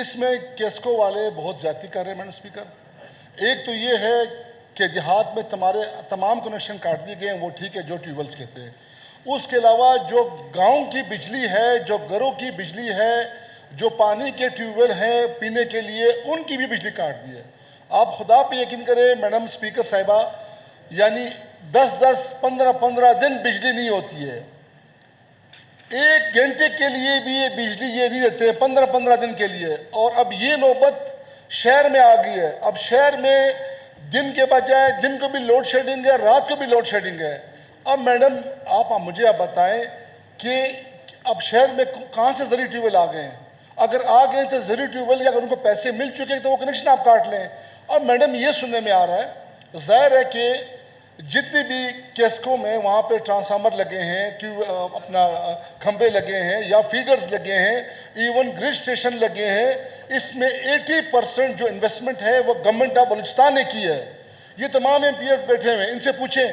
اس میں کیسکو والے بہت زیادتی کر رہے ہیں میڈم اسپیکر۔ ایک تو یہ ہے کہ دیہات میں تمام کنیکشن کاٹ دیے گئے ہیں، وہ ٹھیک ہے جو ٹیوب ویلز کہتے ہیں۔ اس کے علاوہ جو گاؤں کی بجلی ہے، جو گھروں کی بجلی ہے، جو پانی کے ٹیوب ویل ہیں پینے کے لیے، ان کی بھی بجلی کاٹ دی ہے۔ آپ خدا پہ یقین کریں میڈم اسپیکر صاحبہ، یعنی 10-15 دن بجلی نہیں ہوتی ہے۔ 1 گھنٹے کے لیے بھی یہ بجلی یہ نہیں دیتے 15 دن کے لیے۔ اور اب یہ نوبت شہر میں آ گئی ہے۔ اب شہر میں دن کے بجائے دن کو بھی لوڈ شیڈنگ ہے، رات کو بھی لوڈ شیڈنگ ہے۔ اب میڈم آپ مجھے بتائیں کہ اب شہر میں کہاں سے زرعی ٹیوب ویل آ گئے ہیں؟ اگر آ گئے تو زرعی ٹیوب ویل اگر ان کو پیسے مل چکے ہیں تو وہ کنیکشن آپ کاٹ لیں۔ اب میڈم یہ سننے میں آ رہا ہے، ظاہر ہے کہ جتنی بھی کیسکو میں وہاں پہ ٹرانسفارمر لگے ہیں، اپنا کھمبے لگے ہیں یا فیڈرز لگے ہیں، ایون گریڈ اسٹیشن لگے ہیں، اس میں 80% جو انویسٹمنٹ ہے وہ گورنمنٹ آف بلوچستان نے کی ہے۔ یہ تمام ایم پی ایس بیٹھے ہوئے ہیں، ان سے پوچھیں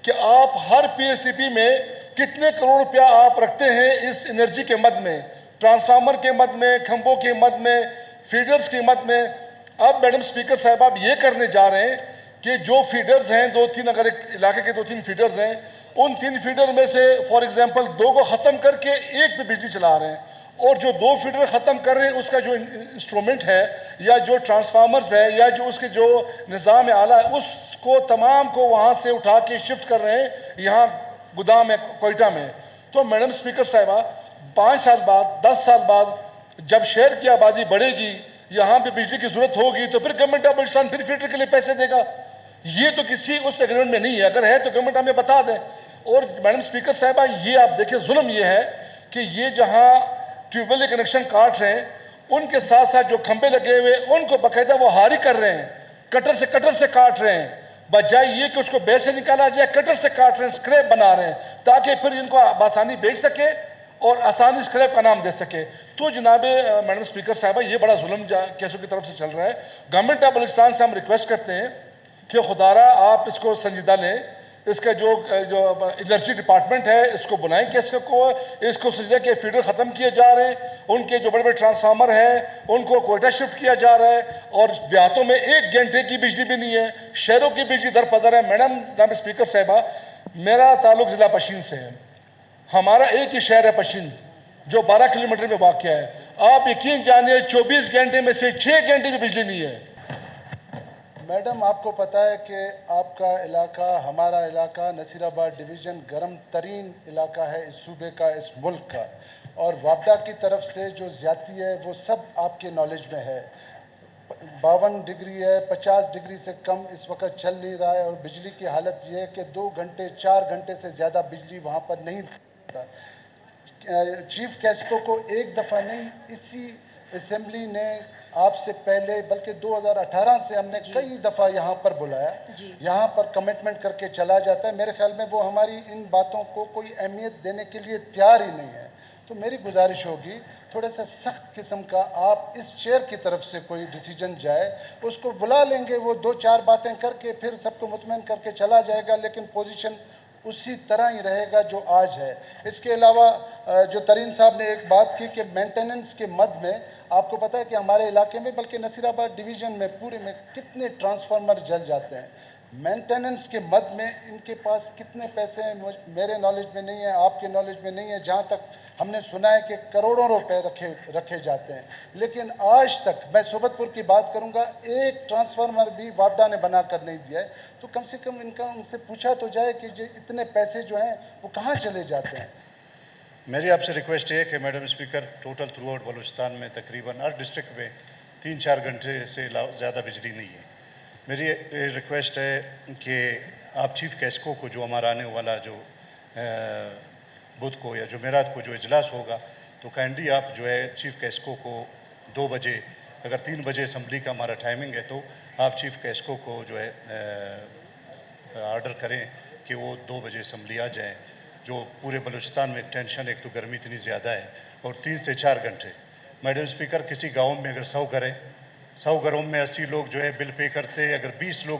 کہ آپ ہر پی ایس ٹی پی میں کتنے کروڑ روپیہ آپ رکھتے ہیں اس انرجی کے مد میں، ٹرانسفارمر کے مد میں، کھمبوں کے مد میں، فیڈرز کے مد میں۔ اب میڈم اسپیکر صاحب آپ یہ کرنے جا رہے ہیں کہ جو فیڈرز ہیں 2-3، اگر ایک علاقے کے 2-3 فیڈرز ہیں، ان 3 فیڈر میں سے فار ایگزامپل 2 کو ختم کر کے 1 پہ بجلی چلا رہے ہیں، اور جو 2 فیڈر ختم کر رہے ہیں اس کا جو انسٹرومنٹ ہے یا جو ٹرانسفارمرز ہے یا جو اس کے جو نظام اعلیٰ ہے، اس کو تمام کو وہاں سے اٹھا کے شفٹ کر رہے ہیں یہاں گودام ہے کوئٹہ میں۔ تو میڈم اسپیکر صاحبہ 5 سال بعد 10 سال بعد جب شہر کی آبادی بڑھے گی، یہاں پہ بجلی کی ضرورت ہوگی، تو پھر گورنمنٹ آف بلوچستان پھر فیڈر کے لیے پیسے دے گا۔ یہ تو کسی اس ایگریمنٹ میں نہیں ہے، اگر ہے تو گورنمنٹ ہمیں بتا دیں۔ اور میڈم اسپیکر صاحبہ یہ آپ دیکھیں ظلم یہ ہے کہ یہ جہاں ٹیوب ویل کنیکشن کاٹ رہے ہیں، ان کے ساتھ ساتھ جو کھمبے لگے ہوئے ان کو باقاعدہ وہ ہاری کر رہے ہیں، کٹر سے کاٹ رہے ہیں، بجائے یہ کہ اس کو بے سے نکالا جائے کٹر سے کاٹ رہے ہیں، اسکریپ بنا رہے ہیں تاکہ پھر ان کو بآسانی بیچ سکے اور آسانی اسکریپ کا نام دے سکے۔ تو جناب میڈم اسپیکر صاحبہ یہ بڑا ظلم کیسوں کی طرف سے چل رہا ہے۔ گورنمنٹ آف بلوچستان سے ہم ریکویسٹ کرتے ہیں کہ خدارہ آپ اس کو سنجیدہ لیں، اس کا جو انرجی ڈپارٹمنٹ ہے اس کو بلائیں کہ اس کو سنجیدہ کہ فیڈر ختم کیے جا رہے ہیں، ان کے جو بڑے بڑے ٹرانسفارمر ہیں ان کو کوئٹہ شفٹ کیا جا رہا ہے، اور دیہاتوں میں 1 گھنٹے کی بجلی بھی نہیں ہے، شہروں کی بجلی در پدر ہے۔ میڈم جناب اسپیکر صاحبہ میرا تعلق ضلع پشین سے ہے، ہمارا ایک ہی شہر ہے پشین جو 12 کلومیٹر میں واقع ہے۔ آپ یقین جانیے 24 گھنٹے میں سے 6 گھنٹے بھی بجلی نہیں ہے۔ میڈم آپ کو پتہ ہے کہ آپ کا علاقہ، ہمارا علاقہ نصیر آباد ڈویژن گرم ترین علاقہ ہے اس صوبے کا، اس ملک کا، اور وابڈا کی طرف سے جو زیادتی ہے وہ سب آپ کے نالج میں ہے۔ 52 ڈگری ہے، 50 ڈگری سے کم اس وقت چل نہیں رہا ہے، اور بجلی کی حالت یہ ہے کہ 2 گھنٹے 4 گھنٹے سے زیادہ بجلی وہاں پر نہیں تھا۔ چیف کیسکو کو ایک دفعہ نہیں، اسی اسمبلی نے آپ سے پہلے بلکہ 2018 سے ہم نے کئی دفعہ یہاں پر بلایا، یہاں پر کمٹمنٹ کر کے چلا جاتا ہے۔ میرے خیال میں وہ ہماری ان باتوں کو کوئی اہمیت دینے کے لیے تیار ہی نہیں ہے۔ تو میری گزارش ہوگی تھوڑا سا سخت قسم کا آپ اس چیئر کی طرف سے کوئی ڈیسیجن جائے، اس کو بلا لیں گے، وہ 2-4 باتیں کر کے پھر سب کو مطمئن کر کے چلا جائے گا، لیکن پوزیشن اسی طرح ہی رہے گا جو آج ہے۔ اس کے علاوہ جو ترین صاحب نے ایک بات کی کہ مینٹیننس کے مد میں، آپ کو پتہ ہے کہ ہمارے علاقے میں بلکہ نصیر آباد ڈویژن میں پورے میں کتنے ٹرانسفارمر جل جاتے ہیں۔ مینٹیننس کے مد میں ان کے پاس کتنے پیسے ہیں میرے نالج میں نہیں ہے، آپ کے نالج میں نہیں ہے، جہاں تک ہم نے سنا ہے کہ کروڑوں روپے رکھے جاتے ہیں، لیکن آج تک میں صوبت پور کی بات کروں گا، ایک ٹرانسفارمر بھی وابڈا نے بنا کر نہیں دیا ہے۔ تو کم سے کم ان سے پوچھا تو جائے کہ اتنے پیسے جو ہیں وہ کہاں چلے جاتے ہیں۔ میری آپ سے ریکویسٹ ہے کہ madam speaker total through out Balochistan میں تقریباً ہر ڈسٹرکٹ میں 3-4 گھنٹے سے زیادہ بجلی نہیں ہے۔ میری ریکویسٹ ہے کہ آپ چیف کیسکو کو جو ہمارا آنے والا جو بدھ کو یا جمعرات کو جو اجلاس ہوگا، تو کائنڈلی آپ جو ہے چیف کیسکو کو 2 بجے، اگر 3 بجے اسمبلی کا ہمارا ٹائمنگ ہے تو آپ چیف کیسکو کو جو ہے آرڈر کریں کہ وہ 2 بجے اسمبلی آ جائیں۔ جو پورے بلوچستان میں ٹینشن، ایک تو گرمی اتنی زیادہ ہے، اور 3 سے 4 گھنٹے۔ میڈم اسپیکر کسی گاؤں میں اگر 100 گھر ہیں، 100 گھروں میں 80 لوگ جو ہے بل پے کرتے ہیں، اگر 20 لوگ